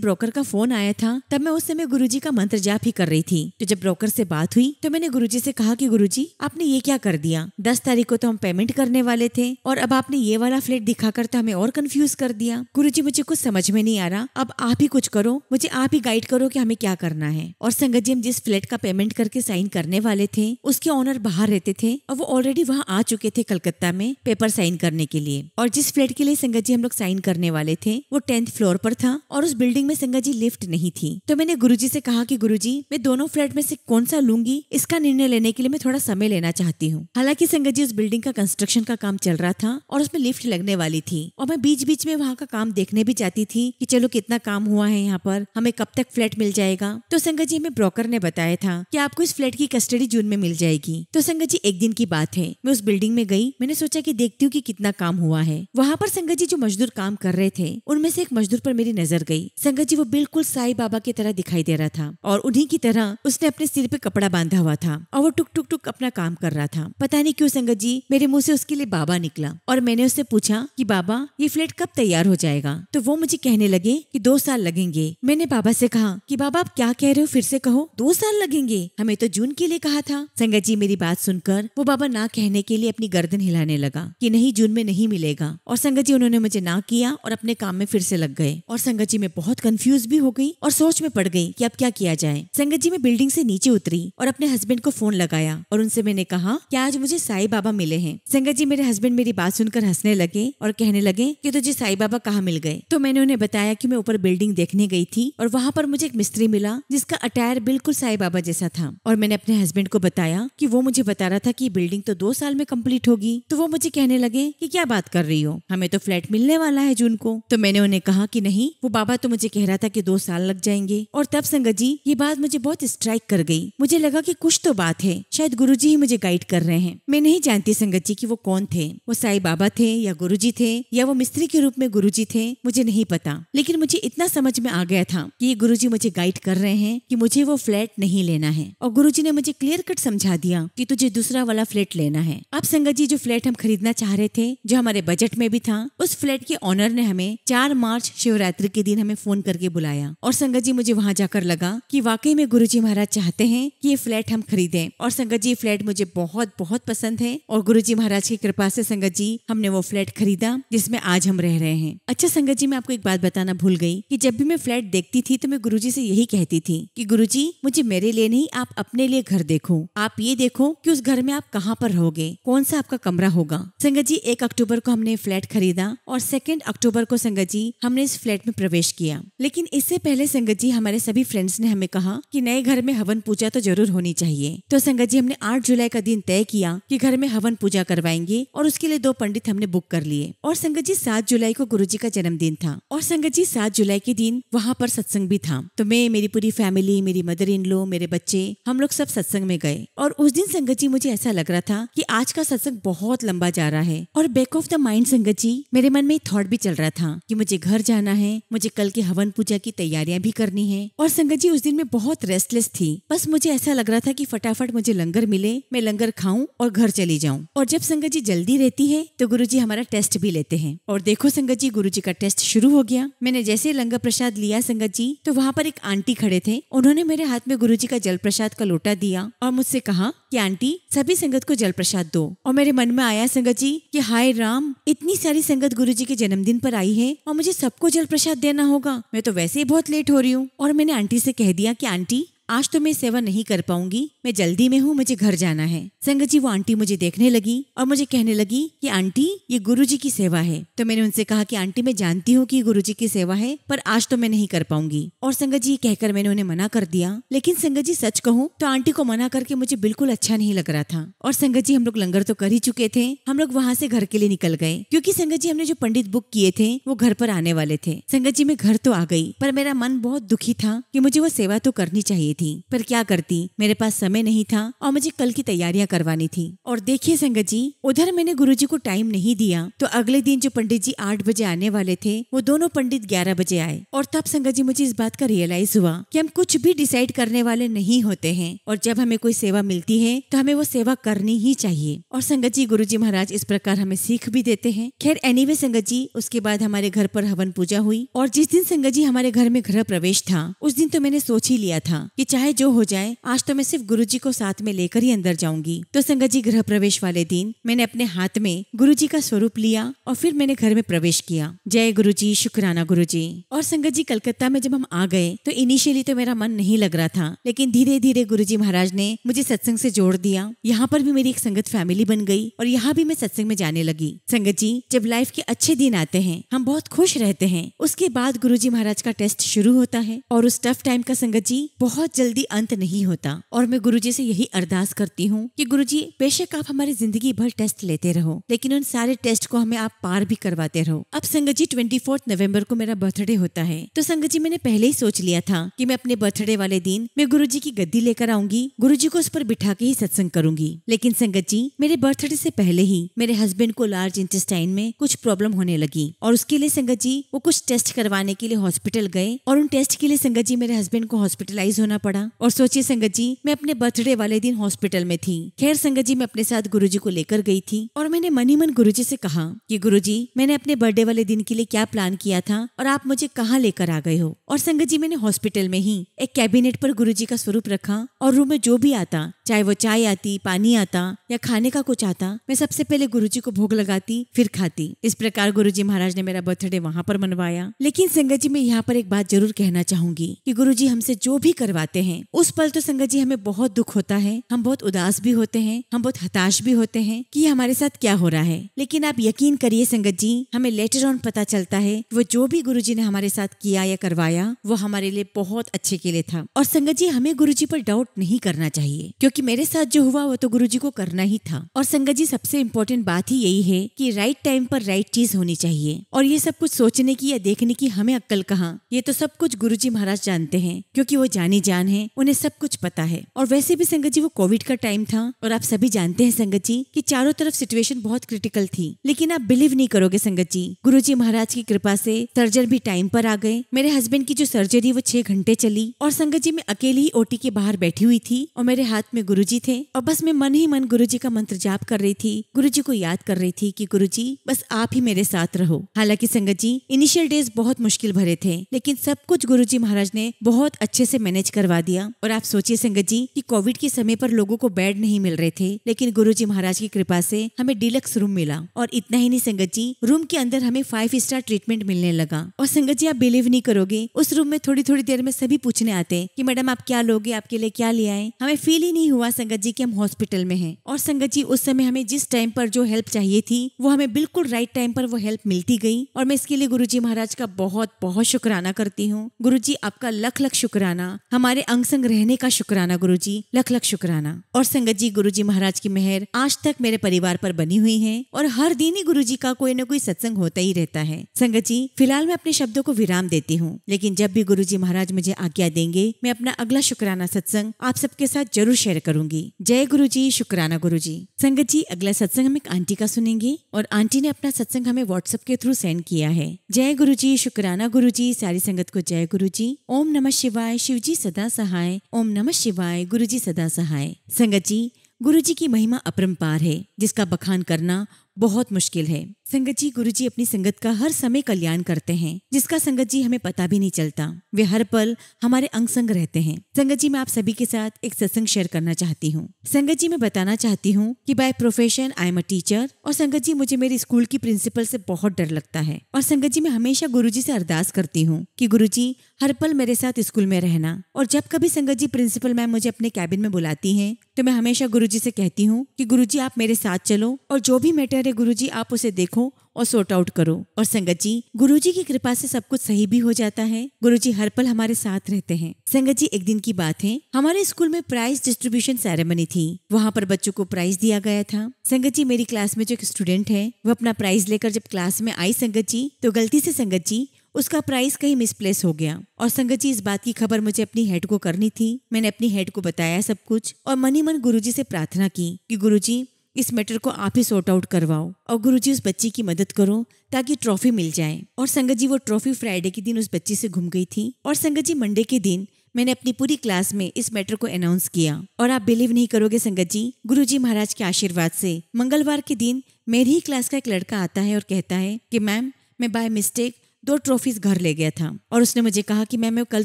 ब्रोकर का फोन आया था तब मैं उस समय गुरुजी का मंत्र जाप ही कर रही थी। तो जब ब्रोकर से बात हुई तो मैंने गुरुजी से कहा कि गुरुजी आपने ये क्या कर दिया, 10 तारीख को तो हम पेमेंट करने वाले थे और अब आपने ये वाला फ्लैट दिखाकर तो हमें और कंफ्यूज कर दिया। गुरुजी मुझे कुछ समझ में नहीं आ रहा, अब आप ही कुछ करो, मुझे आप ही गाइड करो कि हमें क्या करना है। और संगत जी हम जिस फ्लैट का पेमेंट करके साइन करने वाले थे उसके ओनर बाहर रहते थे और वो ऑलरेडी वहाँ आ चुके थे कलकत्ता में पेपर साइन करने के लिए। और जिस फ्लैट के लिए संगत जी हम लोग साइन करने वाले थे वो 10th फ्लोर पर था और उस बिल्डिंग में संगत जी लिफ्ट नहीं थी। तो मैंने गुरुजी से कहा कि गुरुजी मैं दोनों फ्लैट में से कौन सा लूंगी, इसका निर्णय लेने के लिए मैं थोड़ा समय लेना चाहती हूँ। हालांकि संगत जी उस बिल्डिंग का कंस्ट्रक्शन का काम चल रहा था और उसमें लिफ्ट लगने वाली थी और मैं बीच बीच में वहाँ का काम देखने भी चाहती थी कि चलो कितना काम हुआ है यहाँ पर, हमें कब तक फ्लैट मिल जाएगा। तो संगत जी हमें ब्रोकर ने बताया था कि आपको इस फ्लैट की कस्टडी जून में मिल जाएगी। तो संगत जी एक दिन की बात है, मैं उस बिल्डिंग में गई, मैंने सोचा कि देखती हूँ कि कितना काम हुआ है। वहाँ पर संगत जी जो मजदूर काम कर रहे थे उनमें से एक मजदूर पर मेरी नजर गई। संगत जी वो बिल्कुल साईं बाबा की तरह दिखाई दे रहा था और उन्हीं की तरह उसने अपने सिर पे कपड़ा बांधा हुआ था और वो टुक टुक टुक अपना काम कर रहा था। पता नहीं क्यों संगत जी मेरे मुंह से उसके लिए बाबा निकला और मैंने उससे पूछा कि बाबा ये फ्लैट कब तैयार हो जाएगा। तो वो मुझे कहने लगे कि 2 साल लगेंगे। मैंने बाबा से कहा कि बाबा आप क्या कह रहे हो, फिर से कहो। 2 साल लगेंगे, हमें तो जून के लिए कहा था। संगत जी मेरी बात सुनकर वो बाबा ना कहने के लिए अपनी गर्दन हिलाने लगा कि नहीं जून में नहीं मिलेगा। और संगत जी उन्होंने मुझे ना किया और अपने काम में फिर से लग गए। और संगत जी मैं बहुत कंफ्यूज भी हो गई और सोच में पड़ गई कि अब क्या किया जाए। संगत जी मैं बिल्डिंग से नीचे उतरी और अपने हस्बैंड को फोन लगाया और उनसे मैंने कहा कि आज मुझे साईं बाबा मिले हैं। संगत जी मेरे हस्बैंड मेरी बात सुनकर हंसने लगे और कहने लगे कि तुझे साईं बाबा कहाँ मिल गए। तो मैंने उन्हें बताया कि मैं ऊपर बिल्डिंग देखने गई थी और वहाँ पर मुझे एक मिस्त्री मिला जिसका अटायर बिल्कुल साईं बाबा जैसा था। और मैंने अपने हस्बैंड को बताया कि वो मुझे बता रहा था कि बिल्डिंग तो 2 साल में कंप्लीट होगी। तो वो मुझे कहने लगे कि क्या बात कर रही हो, हमें तो फ्लैट मिलने वाला है जून को। तो मैंने उन्हें कहा कि नहीं, वो बाबा तो मुझे कह रहा था कि 2 साल लग जाएंगे। और तब संगत जी ये बात मुझे बहुत स्ट्राइक कर गई। मुझे लगा कि कुछ तो बात है, शायद गुरुजी ही मुझे गाइड कर रहे हैं। मैं नहीं जानती संगत जी कि वो कौन थे, वो साईं बाबा थे या गुरुजी थे या वो मिस्त्री के रूप में गुरुजी थे, मुझे नहीं पता। लेकिन मुझे इतना समझ में आ गया था कि ये गुरुजी मुझे गाइड कर रहे हैं कि मुझे वो फ्लैट नहीं लेना है। और गुरुजी ने मुझे क्लियर कट समझा दिया कि तुझे दूसरा वाला फ्लैट लेना है। अब संगत जी जो फ्लैट हम खरीदना चाह रहे थे, जो हमारे बजट में भी था, उस फ्लैट के ऑनर ने हमें 4 मार्च शिवरात्रि के दिन हमें फोन करके बुलाया। और संगत जी मुझे वहाँ जाकर लगा कि वाकई में गुरुजी महाराज चाहते हैं कि ये फ्लैट हम खरीदें। और संगत जी फ्लैट मुझे बहुत बहुत पसंद है और गुरुजी महाराज की कृपा से संगत जी हमने वो फ्लैट खरीदा जिसमें आज हम रह रहे हैं। अच्छा संगत जी मैं आपको एक बात बताना भूल गई कि जब भी मैं फ्लैट देखती थी तो मैं गुरुजी से यही कहती थी कि गुरुजी मुझे मेरे लिए नहीं, आप अपने लिए घर देखो। आप ये देखो कि उस घर में आप कहाँ पर रहोगे, कौन सा आपका कमरा होगा। संगत जी 1 अक्टूबर को हमने फ्लैट खरीदा और 2 अक्टूबर को संगत जी हमने इस फ्लैट में प्रवेश किया। लेकिन इससे पहले संगत जी हमारे सभी फ्रेंड्स ने हमें कहा कि नए घर में हवन पूजा तो जरूर होनी चाहिए। तो संगत जी हमने 8 जुलाई का दिन तय किया कि घर में हवन पूजा करवाएंगे और उसके लिए 2 पंडित हमने बुक कर लिए। और संगत जी 7 जुलाई को गुरुजी का जन्मदिन था और संगत जी 7 जुलाई के दिन वहाँ पर सत्संग भी था। तो मैं, मेरी पूरी फैमिली, मेरी मदर इन लॉ, मेरे बच्चे, हम लोग सब सत्संग में गए। और उस दिन संगत जी मुझे ऐसा लग रहा था कि आज का सत्संग बहुत लंबा जा रहा है। और बैक ऑफ द माइंड संगत जी मेरे मन में थॉट भी चल रहा था कि मुझे घर जाना है, मुझे कल की हवन पूजा की तैयारियां भी करनी है। और संगत जी उस दिन मैं बहुत रेस्टलेस थी, बस मुझे ऐसा लग रहा था कि फटाफट मुझे लंगर मिले, मैं लंगर खाऊं और घर चली जाऊं। और जब संगत जी जल्दी रहती है तो गुरुजी हमारा टेस्ट भी लेते हैं। और देखो संगत जी गुरुजी का टेस्ट शुरू हो गया। मैंने जैसे लंगर प्रसाद लिया संगत जी, तो वहाँ पर एक आंटी खड़े थे। उन्होंने मेरे हाथ में गुरुजी का जल प्रसाद का लोटा दिया और मुझसे कहा कि आंटी सभी संगत को जल प्रसाद दो। और मेरे मन में आया संगत जी कि हाय राम, इतनी सारी संगत गुरुजी के जन्मदिन पर आई है और मुझे सबको जल प्रसाद देना होगा, मैं तो वैसे ही बहुत लेट हो रही हूँ। और मैंने आंटी से कह दिया कि आंटी आज तो मैं सेवा नहीं कर पाऊंगी, मैं जल्दी में हूँ, मुझे घर जाना है। संगत जी वो आंटी मुझे देखने लगी और मुझे कहने लगी कि आंटी ये गुरुजी की सेवा है। तो मैंने उनसे कहा कि आंटी मैं जानती हूँ कि गुरुजी की सेवा है, पर आज तो मैं नहीं कर पाऊंगी। और संगत जी कहकर मैंने उन्हें मना कर दिया। लेकिन संगत जी सच कहूँ तो आंटी को मना करके मुझे बिल्कुल अच्छा नहीं लग रहा था। और संगत जी हम लोग लंगर तो कर ही चुके थे, हम लोग वहाँ से घर के लिए निकल गए क्योंकि संगत जी हमने जो पंडित बुक किए थे वो घर पर आने वाले थे। संगत जी मैं घर तो आ गई पर मेरा मन बहुत दुखी था कि मुझे वो सेवा तो करनी चाहिए चाहिए थी, पर क्या करती, मेरे पास समय नहीं था और मुझे कल की तैयारियां करवानी थी। और देखिए संगत जी, उधर मैंने गुरुजी को टाइम नहीं दिया तो अगले दिन जो पंडित जी 8 बजे आने वाले थे वो दोनों पंडित 11 बजे आए। और तब संगत जी मुझे इस बात का रियलाइज हुआ कि हम कुछ भी डिसाइड करने वाले नहीं होते हैं, और जब हमें कोई सेवा मिलती है तो हमें वो सेवा करनी ही चाहिए। और संगत जी गुरुजी महाराज इस प्रकार हमें सीख भी देते हैं। खैर एनीवे संगत जी, उसके बाद हमारे घर पर हवन पूजा हुई, और जिस दिन संगत जी हमारे घर में गृह प्रवेश था उस दिन तो मैंने सोच ही लिया था कि चाहे जो हो जाए आज तो मैं सिर्फ गुरुजी को साथ में लेकर ही अंदर जाऊंगी। तो संगत जी गृह प्रवेश वाले दिन मैंने अपने हाथ में गुरुजी का स्वरूप लिया और फिर मैंने घर में प्रवेश किया। जय गुरुजी, शुक्राना गुरुजी। और संगत जी कलकत्ता में जब हम आ गए तो इनिशियली तो मेरा मन नहीं लग रहा था, लेकिन धीरे धीरे गुरुजी महाराज ने मुझे सत्संग से जोड़ दिया। यहाँ पर भी मेरी एक संगत फैमिली बन गई और यहाँ भी मैं सत्संग में जाने लगी। संगत जी जब लाइफ के अच्छे दिन आते हैं हम बहुत खुश रहते हैं, उसके बाद गुरुजी महाराज का टेस्ट शुरू होता है और उस टफ टाइम का संगत जी बहुत जल्दी अंत नहीं होता। और मैं गुरुजी से यही अरदास करती हूँ कि गुरुजी बेशक आप हमारी जिंदगी भर टेस्ट लेते रहो, लेकिन उन सारे टेस्ट को हमें आप पार भी करवाते रहो। अब संगत जी 24 नवंबर को मेरा बर्थडे होता है, तो संगत जी मैंने पहले ही सोच लिया था कि मैं अपने बर्थडे वाले दिन मैं गुरुजी की गद्दी लेकर आऊंगी, गुरुजी को उस पर बिठा के ही सत्संग करूंगी। लेकिन संगत जी मेरे बर्थडे से पहले ही मेरे हस्बैंड को लार्ज इंटेस्टाइन में कुछ प्रॉब्लम होने लगी, और उसके लिए संगत जी वो कुछ टेस्ट करवाने के लिए हॉस्पिटल गए, और उन टेस्ट के लिए संगत जी मेरे हस्बैंड को हॉस्पिटलाइज होना पड़ा। और सोचिए संगत जी मैं अपने बर्थडे वाले दिन हॉस्पिटल में थी। खैर संगत जी मैं अपने साथ गुरुजी को लेकर गई थी और मैंने मन ही मन गुरुजी से कहा कि गुरुजी मैंने अपने बर्थडे वाले दिन के लिए क्या प्लान किया था और आप मुझे कहाँ लेकर आ गए हो। और संगत जी मैंने हॉस्पिटल में ही एक कैबिनेट पर गुरुजी का स्वरूप रखा, और रूम में जो भी आता, चाहे वो चाय आती, पानी आता या खाने का कुछ आता, मैं सबसे पहले गुरुजी को भोग लगाती फिर खाती। इस प्रकार गुरुजी महाराज ने मेरा बर्थडे वहाँ पर मनवाया। लेकिन संगत जी मैं यहाँ पर एक बात जरूर कहना चाहूंगी कि गुरुजी हमसे जो भी करवाते हैं उस पल तो संगत जी हमें बहुत दुख होता है, हम बहुत उदास भी होते हैं, हम बहुत हताश भी होते हैं कि ये हमारे साथ क्या हो रहा है। लेकिन आप यकीन करिए संगत जी हमें लेटर ऑन पता चलता है वो जो भी गुरुजी ने हमारे साथ किया या करवाया वो हमारे लिए बहुत अच्छे के लिए था। और संगत जी हमें गुरुजी पर डाउट नहीं करना चाहिए, क्योंकि मेरे साथ जो हुआ वो तो गुरुजी को करना ही था। और संगत जी सबसे इम्पोर्टेंट बात ही यही है कि राइट टाइम पर राइट चीज होनी चाहिए, और ये सब कुछ सोचने की या देखने की हमें अक्ल कहाँ, ये तो सब कुछ गुरुजी महाराज जानते हैं, क्योंकि वो जानी जान है, उन्हें सब कुछ पता है। और वैसे भी संगत जी वो कोविड का टाइम था और आप सभी जानते हैं संगत जी कि चारों तरफ सिचुएशन बहुत क्रिटिकल थी। लेकिन आप बिलीव नहीं करोगे संगत जी, गुरुजी महाराज की कृपा से सर्जन भी टाइम पर आ गए। मेरे हस्बैंड की जो सर्जरी वो 6 घंटे चली, और संगत जी मैं अकेली ही ओटी के बाहर बैठी हुई थी और मेरे हाथ में गुरुजी थे, और बस मैं मन ही मन गुरुजी का मंत्र जाप कर रही थी, गुरुजी को याद कर रही थी कि गुरुजी बस आप ही मेरे साथ रहो। हालांकि संगत जी इनिशियल डेज बहुत मुश्किल भरे थे, लेकिन सब कुछ गुरुजी महाराज ने बहुत अच्छे से मैनेज करवा दिया। और आप सोचिए संगत जी कि कोविड के समय पर लोगों को बेड नहीं मिल रहे थे, लेकिन गुरुजी महाराज की कृपा से हमें डिलक्स रूम मिला। और इतना ही नहीं संगत जी, रूम के अंदर हमें 5 स्टार ट्रीटमेंट मिलने लगा। और संगत जी आप बिलीव नहीं करोगे, उस रूम में थोड़ी थोड़ी देर में सभी पूछने आते कि मैडम आप क्या लोगे, आपके लिए क्या ले आए। हमें फील ही नहीं हुआ संगत जी कि हम हॉस्पिटल में हैं। और संगत जी उस समय हमें जिस टाइम पर जो हेल्प चाहिए थी वो हमें बिल्कुल राइट टाइम पर वो हेल्प मिलती गई, और मैं इसके लिए गुरुजी महाराज का बहुत बहुत शुक्राना करती हूँ। गुरुजी आपका लख लख शुक्राना, हमारे अंग संग रहने का शुक्राना गुरुजी, लख लख शुक्राना। और संगत जी गुरुजी महाराज की मेहर आज तक मेरे परिवार पर बनी हुई है, और हर दिन ही गुरुजी का कोई न कोई सत्संग होता ही रहता है। संगत जी फिलहाल मैं अपने शब्दों को विराम देती हूँ, लेकिन जब भी गुरुजी महाराज मुझे आज्ञा देंगे मैं अपना अगला शुक्राना सत्संग आप सबके साथ जरूर शेयर करूंगी। जय गुरुजी, शुक्राना गुरुजी। संगत जी अगला सत्संग हम एक आंटी का सुनेंगे, और आंटी ने अपना सत्संग हमें व्हाट्सएप के थ्रू सेंड किया है। जय गुरुजी, शुक्राना गुरुजी, सारी संगत को जय गुरुजी। ओम नमः शिवाय, शिवजी सदा सहाय। ओम नमः शिवाय, गुरुजी सदा सहाय। संगत जी गुरुजी की महिमा अपरंपार है, जिसका बखान करना बहुत मुश्किल है। संगत जी गुरुजी अपनी संगत का हर समय कल्याण करते हैं, जिसका संगत जी हमें पता भी नहीं चलता। वे हर पल हमारे अंग संग रहते हैं। संगत जी मैं आप सभी के साथ एक सत्संग शेयर करना चाहती हूँ। संगत जी मैं बताना चाहती हूँ कि by profession I am a teacher, और संगत जी मुझे मेरी स्कूल की प्रिंसिपल से बहुत डर लगता है। और संगत जी मैं हमेशा गुरुजी से अरदास करती हूँ कि गुरुजी हर पल मेरे साथ स्कूल में रहना। और जब कभी संगत जी प्रिंसिपल मैम मुझे अपने कैबिन में बुलाती हैं तो मैं हमेशा गुरुजी से कहती हूँ कि गुरुजी आप मेरे साथ चलो, और जो भी मैटर है गुरुजी आप उसे देखो और सॉर्ट आउट करो। और संगत जी गुरुजी की कृपा से सब कुछ सही भी हो जाता है। गुरुजी हर पल हमारे साथ रहते हैं। संगत जी एक दिन की बात है, हमारे स्कूल में प्राइज डिस्ट्रीब्यूशन सेरेमनी थी। वहाँ पर बच्चों को प्राइज दिया गया था। संगत जी मेरी क्लास में जो एक स्टूडेंट है वो अपना प्राइज लेकर जब क्लास में आई संगत जी, तो गलती से संगत जी उसका प्राइस कहीं मिसप्लेस हो गया। और संगत जी, इस बात की खबर मुझे अपनी हेड को करनी थी। मैंने अपनी हेड को बताया सब कुछ और मन ही मन गुरुजी से प्रार्थना की कि गुरुजी, इस मैटर को आप ही सॉर्ट आउट करवाओ और गुरुजी उस बच्ची की मदद करो ताकि ट्रॉफी मिल जाए। और संगत जी, वो ट्रॉफी फ्राइडे के दिन उस बच्ची से घूम गई थी। और संगत जी, मंडे के दिन मैंने अपनी पूरी क्लास में इस मैटर को अनाउंस किया। और आप बिलीव नहीं करोगे संगत जी, गुरुजी महाराज के आशीर्वाद से मंगलवार के दिन मेरी ही क्लास का एक लड़का आता है और कहता है कि मैम, मैं बाय मिस्टेक 2 ट्रॉफीज घर ले गया था और उसने मुझे कहा कि मैं कल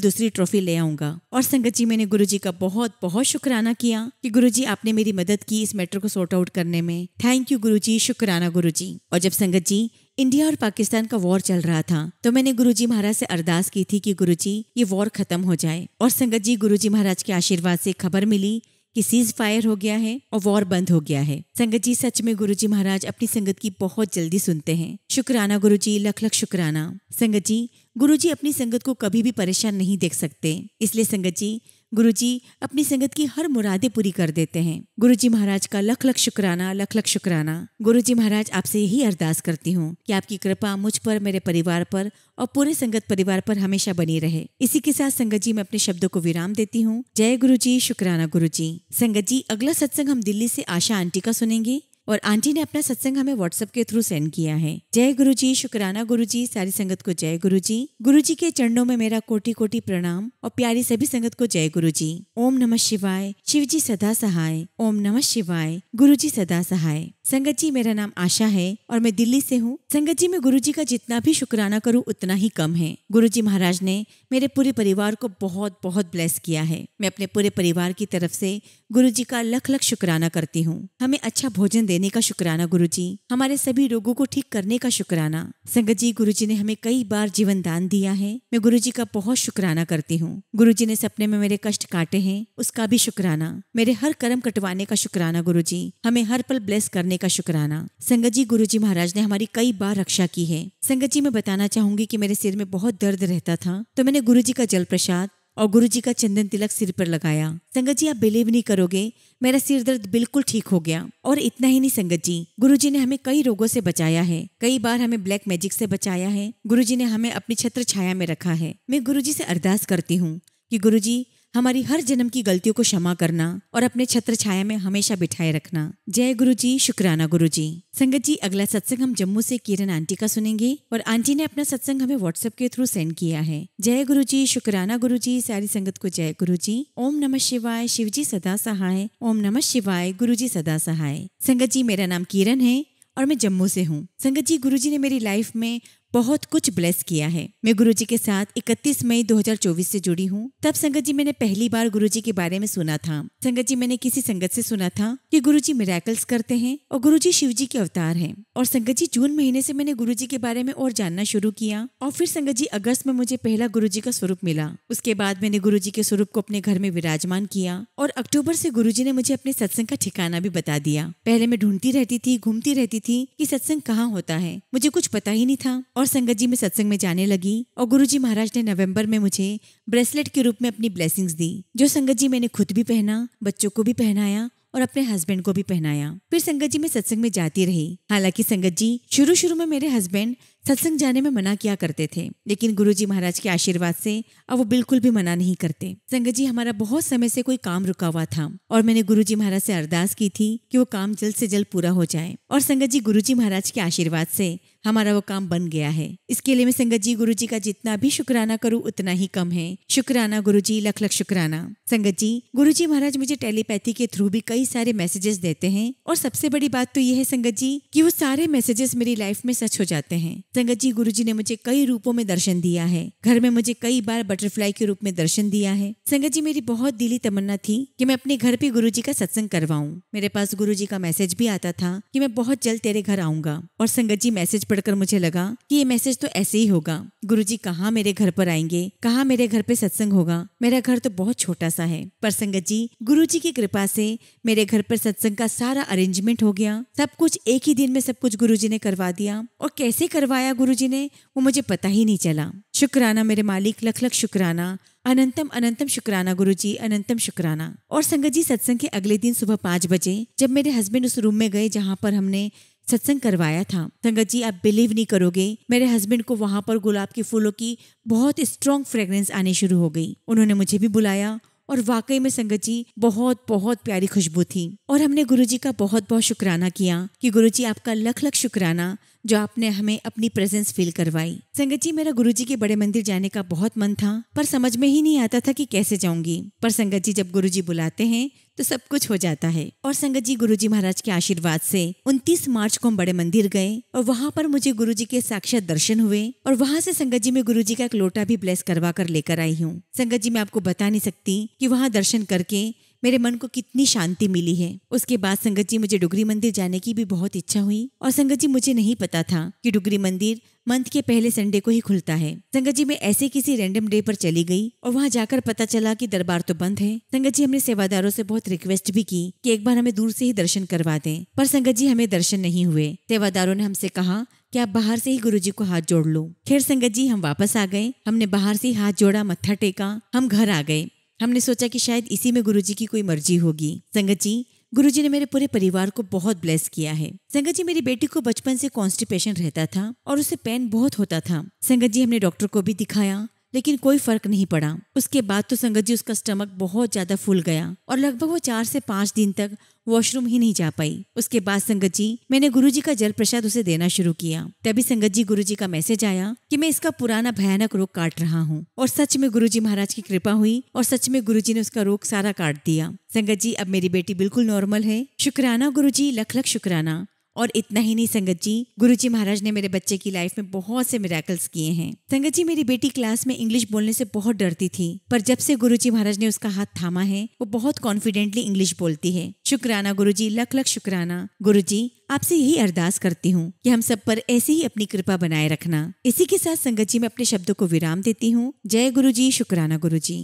दूसरी ट्रॉफी ले आऊंगा। और संगत जी, मैंने गुरुजी का बहुत बहुत शुक्राना किया कि गुरुजी, आपने मेरी मदद की इस मैटर को सॉर्ट आउट करने में। थैंक यू गुरुजी, शुक्राना गुरुजी। और जब संगत जी, इंडिया और पाकिस्तान का वॉर चल रहा था तो मैंने गुरुजी महाराज से अरदास की थी कि गुरुजी, ये वॉर खत्म हो जाए। और संगत जी, गुरुजी महाराज के आशीर्वाद से खबर मिली कि सीज फायर हो गया है और वॉर बंद हो गया है। संगत जी, सच में गुरुजी महाराज अपनी संगत की बहुत जल्दी सुनते हैं। शुक्राना गुरुजी, लख लख शुक्राना। संगत जी, गुरुजी अपनी संगत को कभी भी परेशान नहीं देख सकते, इसलिए संगत जी, गुरुजी अपनी संगत की हर मुरादें पूरी कर देते हैं। गुरुजी महाराज का लख लख शुक्राना, लख लख शुक्राना। गुरुजी महाराज, आपसे यही अरदास करती हूँ कि आपकी कृपा मुझ पर, मेरे परिवार पर और पूरे संगत परिवार पर हमेशा बनी रहे। इसी के साथ संगत जी, मैं अपने शब्दों को विराम देती हूँ। जय गुरुजी, शुक्राना गुरुजी। संगत जी, अगला सत्संग हम दिल्ली से आशा आंटी का सुनेंगे और आंटी ने अपना सत्संग हमें व्हाट्सएप के थ्रू सेंड किया है। जय गुरुजी, शुक्राना गुरुजी। सारी संगत को जय गुरुजी। गुरुजी के चरणों में मेरा कोटि कोटि प्रणाम और प्यारी सभी संगत को जय गुरुजी। ओम नमः शिवाय। शिवजी सदा सहाय। ओम नमः शिवाय। गुरुजी सदा सहाय। संगत जी, मेरा नाम आशा है और मैं दिल्ली से हूँ। संगत जी, मैं गुरुजी का जितना भी शुक्राना करूँ उतना ही कम है। गुरुजी महाराज ने मेरे पूरे परिवार को बहुत बहुत ब्लेस किया है। मैं अपने पूरे परिवार की तरफ से गुरुजी का लख लख शुक्राना करती हूँ। हमें अच्छा भोजन देने का शुक्राना गुरुजी, हमारे सभी रोगों को ठीक करने का शुक्राना। संगत जी, गुरुजी ने हमें कई बार जीवन दान दिया है। मैं गुरुजी का बहुत शुक्राना करती हूँ। गुरुजी ने सपने में मेरे कष्ट काटे हैं, उसका भी शुक्राना। मेरे हर कर्म कटवाने का शुक्राना गुरुजी, हमें हर पल ब्लेस करने का शुक्राना। संगत जी, गुरुजी महाराज ने हमारी कई बार रक्षा की है। संगत जी, मैं बताना चाहूंगी कि मेरे सिर में बहुत दर्द रहता था तो मैंने गुरुजी का जल प्रसाद और गुरुजी का चंदन तिलक सिर पर लगाया। संगत जी, आप बिलीव नहीं करोगे, मेरा सिर दर्द बिल्कुल ठीक हो गया। और इतना ही नहीं संगत जी, गुरुजी ने हमें कई रोगों से बचाया है। कई बार हमें ब्लैक मैजिक से बचाया है। गुरुजी ने हमें अपनी छत्र छाया में रखा है। मैं गुरुजी से अरदास करती हूँ कि गुरुजी, हमारी हर जन्म की गलतियों को क्षमा करना और अपने छत्र छाया में हमेशा बिठाए रखना। जय गुरुजी, शुक्राना गुरुजी। संगत जी, अगला सत्संग हम जम्मू से किरण आंटी का सुनेंगे और आंटी ने अपना सत्संग हमें व्हाट्सएप के थ्रू सेंड किया है। जय गुरुजी, शुक्राना गुरुजी। सारी संगत को जय गुरुजी। ओम नमः शिवाय। शिवजी सदा सहाय। ओम नमः शिवाय। गुरुजी सदा सहाय। संगत जी, मेरा नाम किरण है और मैं जम्मू से हूँ। संगत जी, गुरुजी ने मेरी लाइफ में बहुत कुछ ब्लेस किया है। मैं गुरुजी के साथ 31 मई 2024 से जुड़ी हूँ। तब संगत जी, मैंने पहली बार गुरुजी के बारे में सुना था। संगत जी, मैंने किसी संगत से सुना था कि गुरुजी मिरेकल्स करते हैं और गुरुजी शिवजी के अवतार हैं। और संगत जी, जून महीने से मैंने गुरुजी के बारे में और जानना शुरू किया और फिर संगत जी, अगस्त में मुझे पहला गुरुजी का स्वरूप मिला। उसके बाद मैंने गुरुजी के स्वरूप को अपने घर में विराजमान किया और अक्टूबर से गुरुजी ने मुझे अपने सत्संग का ठिकाना भी बता दिया। पहले मैं ढूंढती रहती थी, घूमती रहती थी कि सत्संग कहाँ होता है, मुझे कुछ पता ही नहीं था। और संगत जी, मैं सत्संग में जाने लगी और गुरुजी महाराज ने नवंबर में मुझे ब्रेसलेट के रूप में अपनी ब्लेसिंग्स दी, जो संगत जी मैंने खुद भी पहना, बच्चों को भी पहनाया और अपने हस्बैंड को भी पहनाया। फिर संगत जी, मैं सत्संग में जाती रही। हालांकि संगत जी, शुरू में मेरे हस्बैंड सत्संग जाने में मना किया करते थे, लेकिन गुरुजी महाराज के आशीर्वाद से अब वो बिल्कुल भी मना नहीं करते। संगत जी, हमारा बहुत समय से कोई काम रुका हुआ था और मैंने गुरुजी महाराज से अरदास की थी कि वो काम जल्द से जल्द पूरा हो जाए। और संगत जी, गुरुजी महाराज के आशीर्वाद से हमारा वो काम बन गया है। इसके लिए मैं संगत जी, गुरुजी का जितना भी शुक्राना करूँ उतना ही कम है। शुक्राना गुरुजी, लख लख शुक्राना। संगत जी, गुरुजी महाराज मुझे टेलीपैथी के थ्रू भी कई सारे मैसेजेस देते हैं और सबसे बड़ी बात तो ये है संगत जी कि वो सारे मैसेजेस मेरी लाइफ में सच हो जाते हैं। संगत जी, गुरुजी ने मुझे कई रूपों में दर्शन दिया है। घर में मुझे कई बार बटरफ्लाई के रूप में दर्शन दिया है। संगत जी, मेरी बहुत दिली तमन्ना थी कि मैं अपने घर पे गुरुजी का सत्संग करवाऊं। मेरे पास गुरुजी का मैसेज भी आता था कि मैं बहुत जल्द तेरे घर आऊंगा। और संगत जी, मैसेज पढ़कर मुझे लगा कि ये मैसेज तो ऐसे ही होगा। गुरुजी कहाँ मेरे घर पर आएंगे, कहाँ मेरे घर पे सत्संग होगा। मेरा घर तो बहुत छोटा सा है। पर संगत जी, गुरुजी की कृपा से मेरे घर पर सत्संग का सारा अरेंजमेंट हो गया। सब कुछ एक ही दिन में सब कुछ गुरुजी ने करवा दिया और कैसे करवाया गुरुजी ने वो मुझे पता ही नहीं चला। शुक्राना मेरे मालिक, लख लख शुक्राना। अनंतम अनंतम शुक्राना गुरुजी, अनंतम शुक्राना। और संगत जी, सत्संग के अगले दिन सुबह 5 बजे जब मेरे हस्बैंड उस रूम में गए जहाँ पर हमने सत्संग करवाया था। संगत जी, आप बिलीव नहीं करोगे, मेरे हस्बैंड को वहां पर गुलाब के फूलों की बहुत स्ट्रॉन्ग फ्रेग्रेंस आनी शुरू हो गई। उन्होंने मुझे भी बुलाया और वाकई में संगत जी बहुत बहुत प्यारी खुशबू थी। और हमने गुरुजी का बहुत बहुत शुक्राना किया कि गुरुजी आपका लख लख शुक्राना जो आपने हमें अपनी प्रेजेंस फील करवाई। संगत जी, मेरा गुरुजी के बड़े मंदिर जाने का बहुत मन था, पर समझ में ही नहीं आता था कि कैसे जाऊंगी। पर संगत जी, जब गुरुजी बुलाते हैं तो सब कुछ हो जाता है। और संगत जी, गुरुजी महाराज के आशीर्वाद से 29 मार्च को हम बड़े मंदिर गए और वहां पर मुझे गुरुजी के साक्षात दर्शन हुए। और वहां से संगत जी, मैं गुरुजी का एक लोटा भी ब्लेस करवा कर लेकर आई हूँ। संगत जी, मैं आपको बता नहीं सकती कि वहां दर्शन करके मेरे मन को कितनी शांति मिली है। उसके बाद संगत जी, मुझे डुगरी मंदिर जाने की भी बहुत इच्छा हुई। और संगत जी, मुझे नहीं पता था कि डुगरी मंदिर मंथ के पहले संडे को ही खुलता है। संगत जी, मैं ऐसे किसी रैंडम डे पर चली गई और वहां जाकर पता चला कि दरबार तो बंद है। संगत जी, हमने सेवादारों से बहुत रिक्वेस्ट भी की कि एक बार हमें दूर से ही दर्शन करवा दें, पर संगत जी हमें दर्शन नहीं हुए। सेवादारों ने हमसे कहा कि आप बाहर से ही गुरुजी को हाथ जोड़ लो। खैर संगत जी, हम वापस आ गए। हमने बाहर से ही हाथ जोड़ा, मत्था टेका, हम घर आ गए। हमने सोचा कि शायद इसी में गुरुजी की कोई मर्जी होगी। संगत जी, गुरुजी ने मेरे पूरे परिवार को बहुत ब्लेस किया है। संगत जी, मेरी बेटी को बचपन से कॉन्स्टिपेशन रहता था और उसे पेन बहुत होता था। संगत जी, हमने डॉक्टर को भी दिखाया लेकिन कोई फर्क नहीं पड़ा। उसके बाद तो संगत जी उसका स्टमक बहुत ज्यादा फूल गया और लगभग वो 4 से 5 दिन तक वॉशरूम ही नहीं जा पाई। उसके बाद संगत जी, मैंने गुरुजी का जल प्रसाद उसे देना शुरू किया। तभी संगत जी, गुरुजी का मैसेज आया कि मैं इसका पुराना भयानक रोग काट रहा हूँ। और सच में गुरुजी महाराज की कृपा हुई और सच में गुरुजी ने उसका रोग सारा काट दिया। संगत जी, अब मेरी बेटी बिल्कुल नॉर्मल है। शुक्राना गुरुजी, लख लख शुक्राना। और इतना ही नहीं संगत जी, गुरुजी महाराज ने मेरे बच्चे की लाइफ में बहुत से मिरेकल्स किए हैं। संगत जी, मेरी बेटी क्लास में इंग्लिश बोलने से बहुत डरती थी, पर जब से गुरुजी महाराज ने उसका हाथ थामा है वो बहुत कॉन्फिडेंटली इंग्लिश बोलती है। शुक्राना गुरुजी, लख लख शुक्राना। गुरुजी, आपसे यही अरदास करती हूँ कि हम सब पर ऐसी ही अपनी कृपा बनाए रखना। इसी के साथ संगत जी, मैं अपने शब्दों को विराम देती हूँ। जय गुरुजी, शुक्राना गुरुजी।